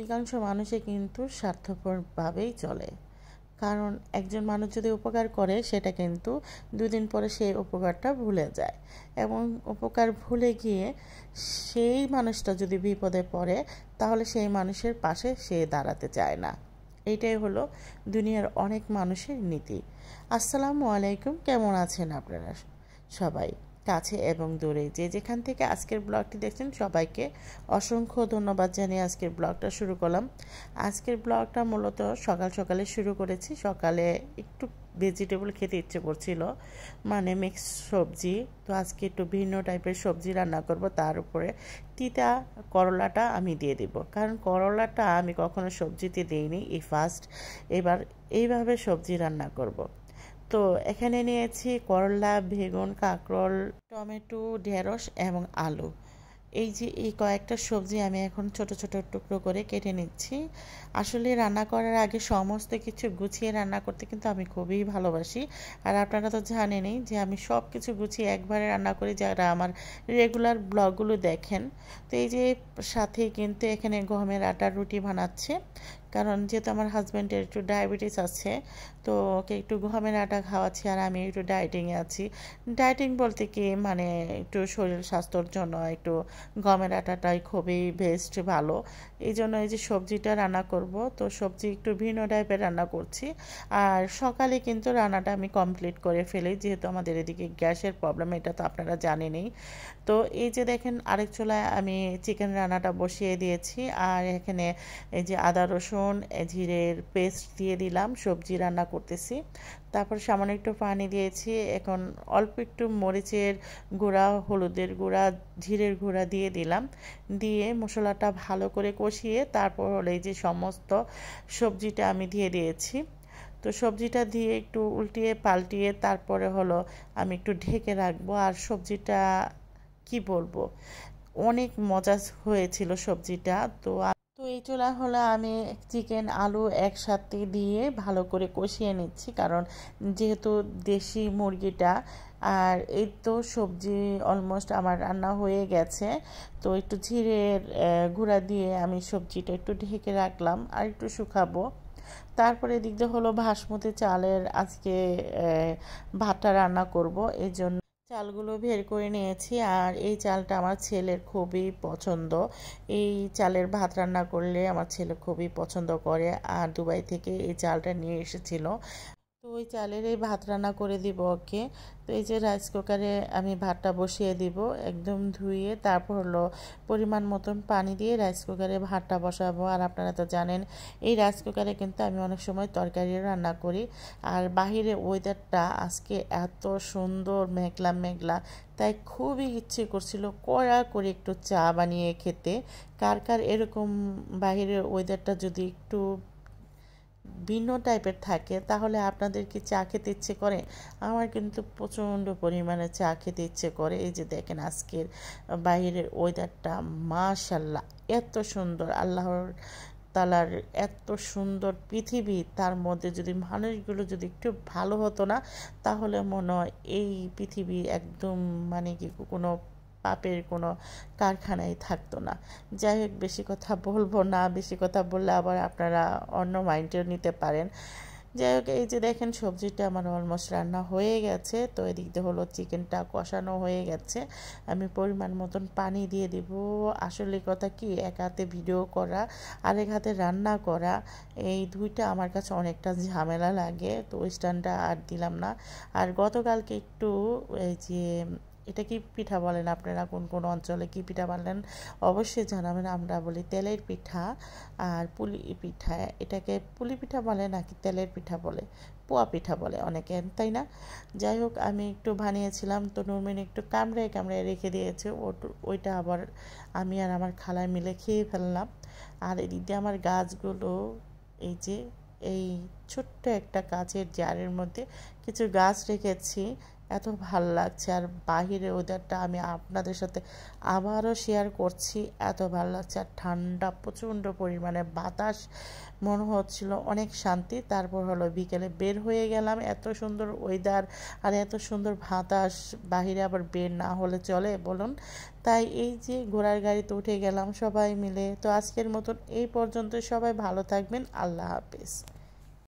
অধিকাংশ মানুষই কিন্তু স্বার্থপরভাবেই চলে। কারণ একজন মানুষ যদি উপকার করে সেটা কিন্তু 2 দিন পরে সেই উপকারটা ভুলে যায়, এবং উপকার ভুলে গিয়ে সেই মানুষটা যদি বিপদে পড়ে তাহলে সেই মানুষের পাশে সে দাঁড়াতে চায় না। এইটাই হলো দুনিয়ার অনেক মানুষের নীতি। আসসালামু আলাইকুম, কেমন আছেন আপনারা সবাই, কাছে এবং দূরে যে যেখান থেকে আজকের ব্লগটি দেখছেন সবাইকে অসংখ্য ধন্যবাদ জানিয়ে আজকের ব্লগটা শুরু করলাম। আজকের ব্লগটা মূলত সকাল সকালে শুরু করেছি। সকালে একটু ভেজিটেবল খেতে ইচ্ছে করছিল, মানে মিক্স সবজি। তো আজকে একটু ভিন্ন টাইপের সবজি রান্না করব, তার উপরে তিতা করলাটা আমি দিয়ে দেব, কারণ করলাটা আমি কখনো সবজিতে দিইনি, এই ফার্স্ট এবার এইভাবে সবজি রান্না করব। তো এখানে নিয়েছি করলা, বেগুন, কাঁকরোল, টমেটো, ঢেঁড়স এবং আলু। এই যে এই কয়েকটা সবজি আমি এখন ছোট ছোট টুকরো করে কেটে নিচ্ছি। আসলে রান্না করার আগে সমস্ত কিছু গুছিয়ে রান্না করতে কিন্তু আমি খুবই ভালোবাসি। আর আপনারা তো জানেনই যে আমি সব কিছু গুছিয়ে একবারে রান্না করি, যারা আমার রেগুলার ব্লগগুলো দেখেন। তো এই যে সাথে কিন্তু এখানে গমের আটার রুটি বানাচ্ছে, কারণ যেহেতু আমার হাজব্যান্ডের একটু ডায়াবেটিস আছে, তো ওকে একটু গমের আটা খাওয়াচ্ছি, আর আমি একটু ডায়েটিংয়ে আছি। ডায়েটিং বলতে কি, মানে একটু শরীর স্বাস্থ্যর জন্য একটু গমের আটাটাই খুবই বেস্ট, ভালো। এই জন্য এই যে সবজিটা রান্না করব, তো সবজি একটু ভিন্ন টাইপের রান্না করছি। আর সকালে কিন্তু রান্নাটা আমি কমপ্লিট করে ফেলি, যেহেতু আমাদের এদিকে গ্যাসের প্রবলেম, এটা তো আপনারা জানেনই। তো এই যে দেখেন আরেক চুলায় আমি চিকেন রান্নাটা বসিয়ে দিয়েছি, আর এখানে এই যে আদা রসুন জিরের পেস্ট দিয়ে দিলাম, সবজি রান্না করতেছি। তারপর সামান্য একটু পানি দিয়েছি, এখন অল্প একটু মরিচের গুঁড়া, হলুদের গুঁড়া, জিরের গুঁড়া দিয়ে দিলাম, দিয়ে মশলাটা ভালো করে কষিয়ে তারপর হলো এই যে সমস্ত সবজিটা আমি দিয়ে দিয়েছি। তো সবজিটা দিয়ে একটু উল্টিয়ে পাল্টিয়ে তারপরে হলো আমি একটু ঢেকে রাখবো। আর সবজিটা কি বলবো, অনেক মজা হয়েছিল সবজিটা। তো এই চুলা হলো আমি চিকেন আলু একসাথে দিয়ে ভালো করে কষিয়ে নিচ্ছি, কারণ যেহেতু দেশি মুরগিটা। আর এই তো সবজি অলমোস্ট আমার রান্না হয়ে গেছে। তো একটু জিরের গুঁড়া দিয়ে আমি সবজিটা একটু ঢেকে রাখলাম আর একটু শুকাবো। তারপরে এদিক দিয়ে হলো বাসমতি চালের আজকে ভাতটা রান্না করব, এই জন্য চালগুলো বের করে নিয়েছি। আর এই চালটা আমার ছেলের খুবই পছন্দ, এই চালের ভাত রান্না করলে আমার ছেলে খুবই পছন্দ করে, আর দুবাই থেকে এই চালটা নিয়ে এসেছিল। তো ওই চালের এই ভাত রান্না করে দিব ওকে। তো এই যে রাইস কুকারে আমি ভাতটা বসিয়ে দিব, একদম ধুয়ে তারপর হলো পরিমাণ মতন পানি দিয়ে রাইস কুকারে ভাতটা বসাবো। আর আপনারা তো জানেন এই রাইস কুকারে কিন্তু আমি অনেক সময় তরকারিও রান্না করি। আর বাহিরে ওয়েদারটা আজকে এত সুন্দর, মেঘলা মেঘলা, তাই খুবই ইচ্ছে করছিল কড়া করে একটু চা বানিয়ে খেতে। কার কার এরকম বাহিরের ওয়েদারটা যদি একটু ভিন্ন টাইপের থাকে তাহলে আপনাদের কি চা খেতে ইচ্ছে করে? আমার কিন্তু প্রচণ্ড পরিমাণে চা খেতে ইচ্ছে করে। এই যে দেখেন আজকের বাইরের ওয়েদারটা, মাশাল্লাহ এত সুন্দর, আল্লাহর তালার এত সুন্দর পৃথিবী, তার মধ্যে যদি মানুষগুলো যদি একটু ভালো হতো না, তাহলে মনে হয় এই পৃথিবী একদম, মানে কি কোনো পাপের কোনো কারখানায় থাকতো না। যাই হোক, বেশি কথা বলবো না, বেশি কথা বললে আবার আপনারা অন্য মাইন্ডেও নিতে পারেন। যাই হোক, এই যে দেখেন সবজিটা আমার অলমোস্ট রান্না হয়ে গেছে। তো এদিক দিয়ে হলো চিকেনটা কষানো হয়ে গেছে, আমি পরিমাণ মতন পানি দিয়ে দিব। আসলে কথা কি, এক হাতে ভিডিও করা আরেক হাতে রান্না করা, এই দুইটা আমার কাছে অনেকটা ঝামেলা লাগে, তো ওই স্ট্যান্ডটা আর দিলাম না। আর গতকালকে একটু এই যে, এটা কি পিঠা বলেন আপনারা, কোন কোন অঞ্চলে কি পিঠা বলেন অবশ্যই জানাবেন। আমরা বলি তেলের পিঠা আর পুলি পিঠা, এটাকে পুলি পিঠা বলে নাকি তেলের পিঠা বলে, পোয়া পিঠা বলে অনেকে, তাই না? যাই হোক, আমি একটু বানিয়েছিলাম, তো নুরমিন একটু কামড়ায় কামড়ায় রেখে দিয়েছে, ওইটা আবার আমি আর আমার খালায় মিলে খেয়ে ফেললাম। আর এদিক দিয়ে আমার গাছগুলো, এই যে এই ছোট্ট একটা কাচের জারের মধ্যে কিছু গাছ রেখেছি, এত ভাল লাগছে। আর বাহিরের ওয়েদারটা আমি আপনাদের সাথে আবারও শেয়ার করছি, এত ভালো লাগছে। আর ঠান্ডা, প্রচণ্ড পরিমাণে বাতাস, মনে হচ্ছিল অনেক শান্তি। তারপর হলো বিকেলে বের হয়ে গেলাম, এত সুন্দর ওয়েদার আর এত সুন্দর বাতাস, বাহিরে আবার বের না হলে চলে বলুন। তাই এই যে ঘোড়ার গাড়িতে উঠে গেলাম সবাই মিলে। তো আজকের মতন এই পর্যন্ত, সবাই ভালো থাকবেন, আল্লাহ হাফেজ।